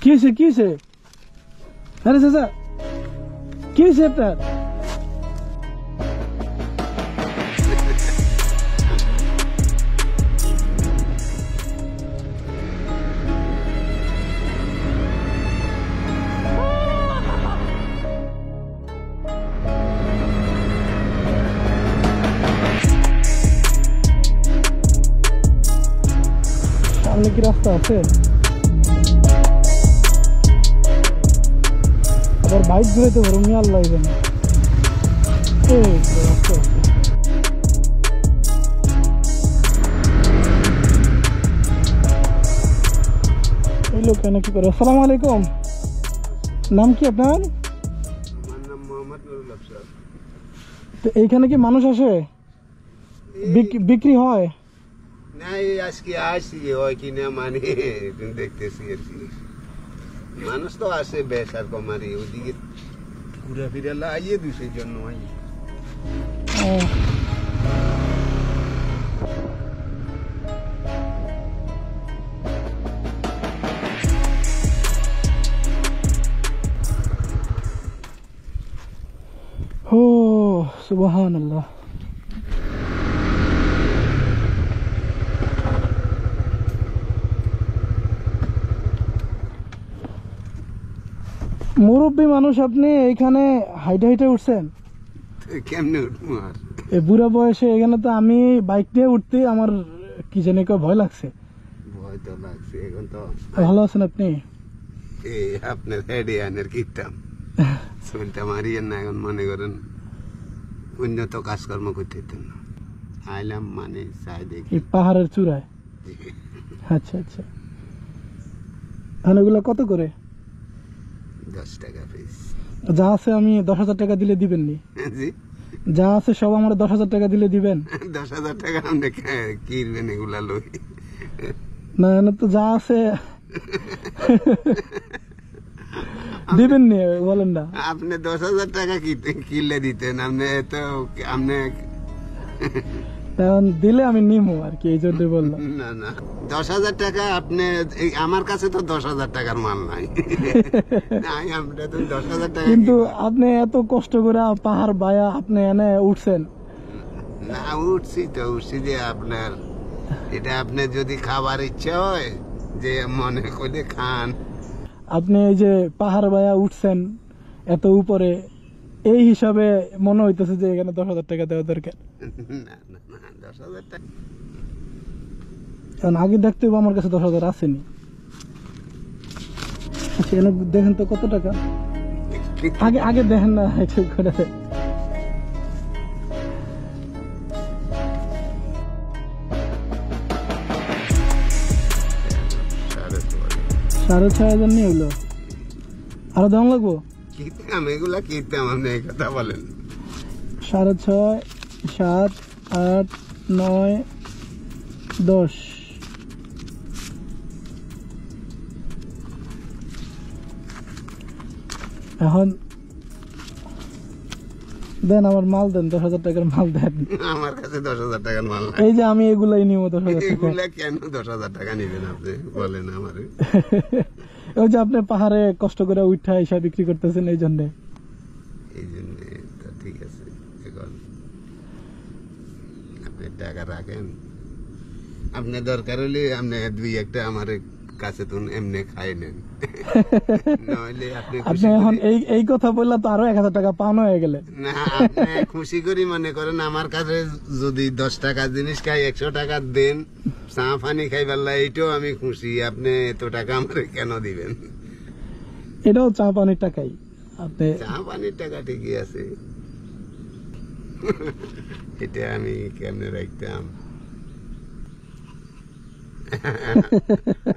কি হয়েছে আরে চাচা কি হয়েছে আপনার? সামনে কি রাস্তা আছে? আবার বাইক ঘুরাইতে পারো মি আল্লাহ জানে। এই রাস্তা আছে। এই লোক কেন কি করে? আসসালামু আলাইকুম, নাম কি আপনার? তো এইখানে কি মানুষ আসে, বিক্রি হয়? আজকে আসি হয় কিনা মানে দেখতেছি আর কি। মানুষ তো আসে বেশ আর কমারি ওইদিকে ঘুরে ফিরে আইয়ে দু সেই জন্য ও সুবহানাল্লাহ। মুরব্বী মানুষ, আপনি এইখানে হাইটে হাইটে উঠছেন কেমনে উঠবো আর এই বুড়া বয়সে? এখানে তো আমি বাইক নিয়ে উঠতে আমার কি জানি ভয় লাগছে। ভয় তো লাগছে। এখন তো ভালো আছেন আপনি? আপনার হেডে আনের কিতাম চলতে মারিয়েন না। এখন মনে করেন উন্নত কাজকর্ম করতে না আইলাম মানে চাই দেখি পাহাড়ের চূড়ায়। আচ্ছা আচ্ছা, এগুলা কত করে? 10 টাকা পিস। যা আছে আমি 10,000 টাকা দিলে দিবেন নি? জি, যা আছে সব আমার 10,000 টাকা দিলে দিবেন? 10,000 টাকা আপনি কিনবেন এগুলা লই? না না, তো যা আছে দিবেন নি বলেন না? আপনি 10,000 টাকা কিনলে দিতেন। আপনি তো আপনি দিলে আমি নিমো আর কি, এই জন্য বললাম। না না, 10,000 টাকা আপনি আমার কাছে তো 10,000 টাকার মাল নাই। নাই, আপনি তো 10,000 টাকা। কিন্তু আপনি এত কষ্ট করে পাহাড় বায়া আপনি এনে উঠছেন। না উঠছি যে আপনার এটা আপনি যদি খাবার ইচ্ছা হয় যে মনে করে খান। আপনি এই যে পাহাড় বায়া উঠছেন এত উপরে, এই হিসাবে মনে হইতেছে যে এখানে 10,000 টাকা দেওয়া দরকার। না না না, 10,000 টাকা কারণ আগে দেখতে আমার কাছে 10,000 আসেনি। আচ্ছা এনে দেখেন তো কত টাকা। আগে দেখেন না একটু করে। 6,500 নিয়ে হলো, আরো দাম লাগবো? কিনতাম এগুলা কিনতাম, আপনি এই কথা বলেন। 6,500, 7, 8, 9, 10। এখন দেন আমার মাল দেন, 10,000 টাকার মাল দেন। আমার কাছে 10,000 টাকার মাল নাই। এই যে আমি এগুলাই নিব 10,000 টাকা। এগুলা কেন 10,000 টাকা নিবেন আপনি বলেন আমারে? ওই যে আপনি পাহাড়ে কষ্ট করে উঠা এসে বিক্রি করতেছেন এই জন্য। তো ঠিক আছে, এখন আপনি টাকা রাখেন। আপনি দরকার হলে আপনি 2-1টা আমার কাছে তো এমনি খাই নেন। নইলে আপনি এখন এই কথা বললে তো আরো 1,000 টাকা পান হয়ে গেলে। না, আপনি খুশি করি মনে করেন আমার কাছে যদি 10 টাকার জিনিস খাই 100 টাকা দেন, চা পানি খাই পারলা, এইটাও আমি খুশি। আপনি এত টাকা আমার কেন দিবেন? এটাও চা পানির টাকাই। আপনি চা পানির টাকা ঠিকই আছে, এটা আমি কেমনে রাখতাম?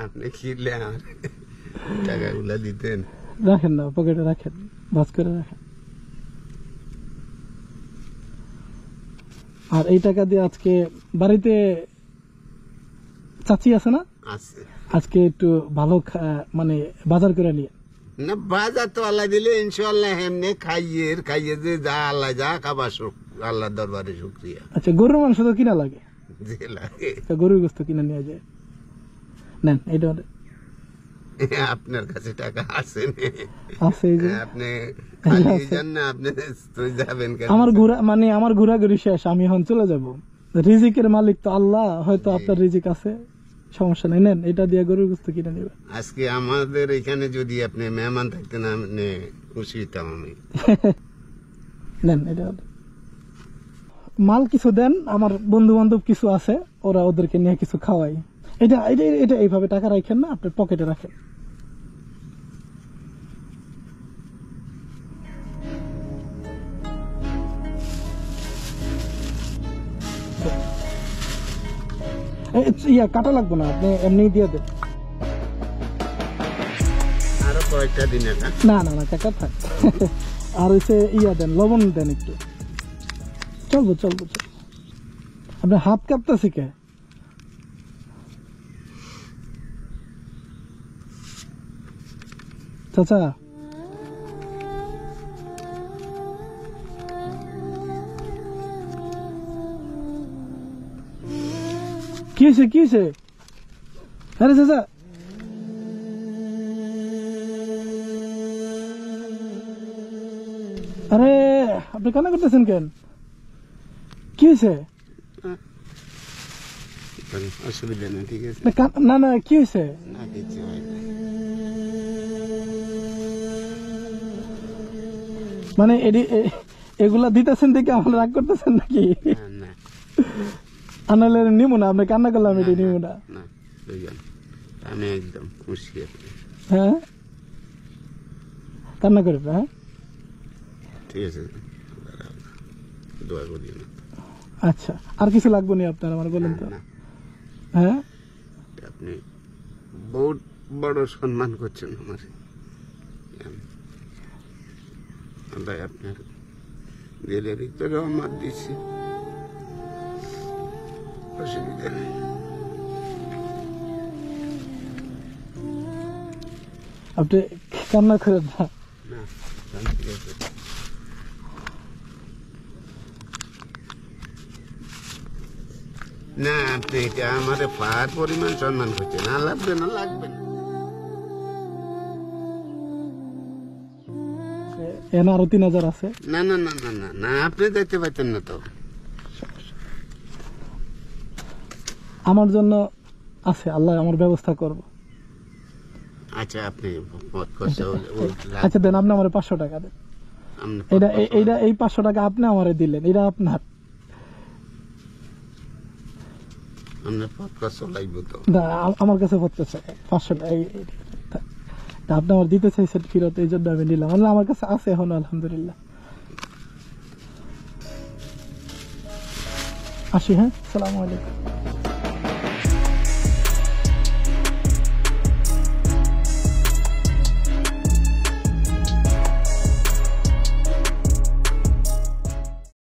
আপনি কিনলে আমার টাকাগুলা দিতেন। রাখেন না, পকেটে রাখেন, ভাঁজ করে রাখেন। আর এই টাকা দিয়ে আজকে বাড়িতে চাচি আছে না, আজকে একটু ভালো মানে বাজার করে নিয়ে। না, বাজার তো আল্লাহ দিলে ইনশাল্লাহ এমনি খাইয়ে যে যা আল্লাহ যা খাবার আল্লাহর দরবারে শুকরিয়া। আচ্ছা, গরুর মাংস তো কিনা লাগে? যে লাগে গরুর গোস্ত কিনে নিয়ে যায়। নেন, এটা আপনার কাছে টাকা আছে নে? আছে এই যে আপনি খালি যান না, আপনি তো যাবেন কেন? আমার ঘোরাঘুরি শেষ, আমি এখন চলে যাব। রিজিকের মালিক তো আল্লাহ, হয়তো আপনার রিজিক আছে, সমস্যা নেই, নেন এটা দিয়ে গরুর গোস্ত কিনে নেবে। আজকে আমাদের এখানে যদি আপনি মেহমান থাকতেন, আপনি খুশি হইতাম আমি। নেন এটা। মাল কিছু দেন, আমার বন্ধু বান্ধব কিছু আছে, ওরা ওদেরকে নিয়ে কিছু খাওয়াই। এটা এটা এটা এইভাবে টাকা রাখেন না, আপনার পকেটে রাখেন। ইয়া কাটা লাগবে না, আপনি এমনি দিয়ে দেন। আরো কয়েকটা দিনের না? না না না, টাকা থাক। আর হচ্ছে ইয়া দেন, লবণ দেন একটু। চলবো চলবো চলবো। আপনার হাত কাঁপতেছে কে? চাচা কি হয়েছে, কি হয়েছে? আরে চাচা, আরে আপনি কান্না করতেছেন কেন? কি হয়েছে? অসুবিধা নেই, ঠিক আছে। না না, কি হয়েছে? না কিছু হয় না। মানে এগুলা দিতেছেন দেখে আমার রাগ করতেছেন নাকি? না আনালে নিবো না, আপনি কান্না করলাম এটি নিবো না। না, বুঝলাম। আমি একদম খুশি আপনি। হ্যাঁ কান্না করবে, হ্যাঁ ঠিক আছে, দোয়া করি না। আচ্ছা, আর কিছু লাগবে না আপনার আমার, বলেন তো। না, হ্যাঁ আপনি বহুত বড় সম্মান করছেন আমার। আল্লাহ আপনার দিলের ভিতরে রহমত দিচ্ছি, অসুবিধা নেই। আপনি কান্না করেন না। না, ঠিক আছে। না, আপনি এটা আমার পাহাড় পরিমাণ সম্মান করছেন। না লাগবে না, লাগবে না। এখানে আরো 3000 আছে। না না না না না না, আপনি দেখতে পাচ্ছেন না তো। আমার জন্য আছে, আল্লাহ আমার ব্যবস্থা করবো। আচ্ছা, আপনি পথ করছে আচ্ছা দেন, আপনি আমার 500 টাকা দেন। এটা এই 500 টাকা আপনি আমারে দিলেন, এটা আপনার। আপনার পথ করছে লাগবে তো। না, আমার কাছে পড়তেছে 500 টাকা। আপনি আমার দিতে চাইছেন ফিরত, এই জন্য আমি নিলাম। আমার কাছে আছে এখন, আলহামদুলিল্লাহ। আসি, হ্যাঁ, আসসালামু আলাইকুম।